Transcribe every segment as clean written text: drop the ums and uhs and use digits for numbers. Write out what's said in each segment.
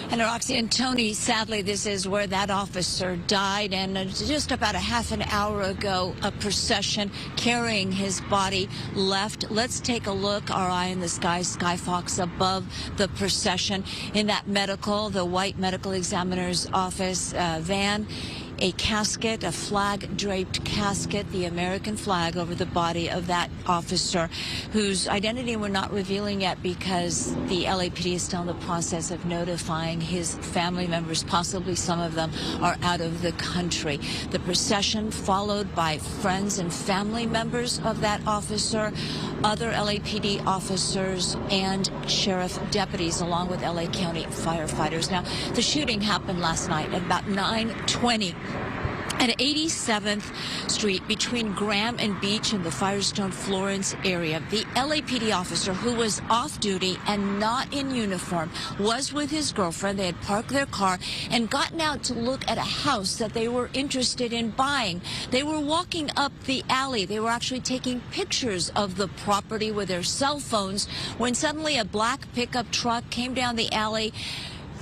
And Roxy and Tony, sadly, this is where that officer died. And just about a half an hour ago, a procession carrying his body left. Let's take a look. Our eye in the sky, Skyfox above the procession. In that the white medical examiner's office van, a casket, a flag-draped casket, the American flag over the body of that officer, whose identity we're not revealing yet because the LAPD is still in the process of notifying his family members. Possibly some of them are out of the country. The procession followed by friends and family members of that officer, other LAPD officers, and sheriff deputies, along with LA County firefighters. Now, the shooting happened last night at about 9:20. At 87th Street between Graham and Beach in the Firestone, Florence area. The LAPD officer, who was off duty and not in uniform, was with his girlfriend. They had parked their car and gotten out to look at a house that they were interested in buying. They were walking up the alley. They were actually taking pictures of the property with their cell phones when suddenly a black pickup truck came down the alley.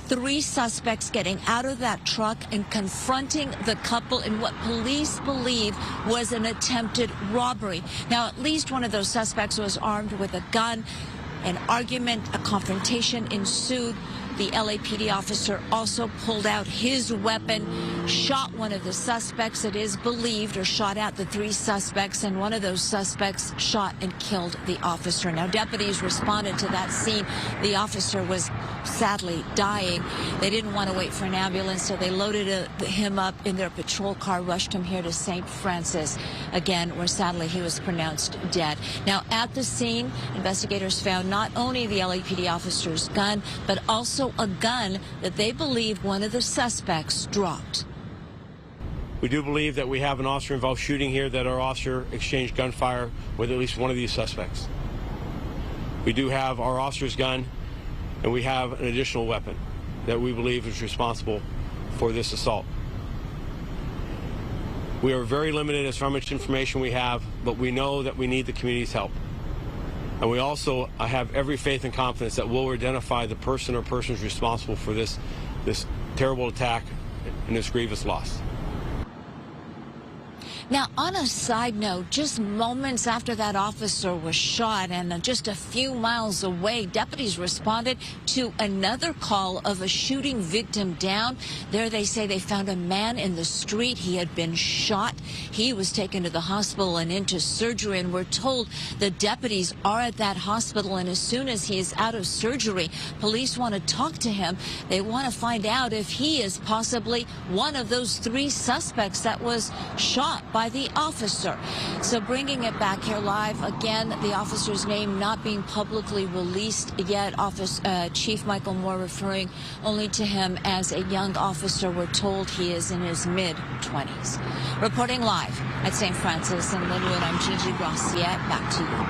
3 suspects getting out of that truck and confronting the couple in what police believe was an attempted robbery. Now, at least one of those suspects was armed with a gun. An argument, a confrontation ensued. The LAPD officer also pulled out his weapon, shot one of the suspects, it is believed, or shot out the 3 suspects, and one of those suspects shot and killed the officer. Now, deputies responded to that scene. The officer was sadly dying. They didn't want to wait for an ambulance, so they loaded him up in their patrol car, rushed him here to St. Francis, again, where sadly he was pronounced dead. Now, at the scene, investigators found not only the LAPD officer's gun, but also a gun that they believe one of the suspects dropped. We do believe that we have an officer-involved shooting here, that our officer exchanged gunfire with at least one of these suspects. We do have our officer's gun, and we have an additional weapon that we believe is responsible for this assault. We are very limited as to how much information we have, but we know that we need the community's help. And we also have every faith and confidence that we'll identify the person or persons responsible for this terrible attack and this grievous loss. Now, on a side note, just moments after that officer was shot and just a few miles away, deputies responded to another call of a shooting victim down. There they say they found a man in the street. He had been shot. He was taken to the hospital and into surgery, and we're told the deputies are at that hospital, and as soon as he is out of surgery, police want to talk to him. They want to find out if he is possibly one of those 3 suspects that was shot by the officer. So bringing it back here live, again, the officer's name not being publicly released yet. Chief Michael Moore referring only to him as a young officer. We're told he is in his mid-20s. Reporting live at St. Francis in Linwood, I'm Gigi Graciette. Back to you.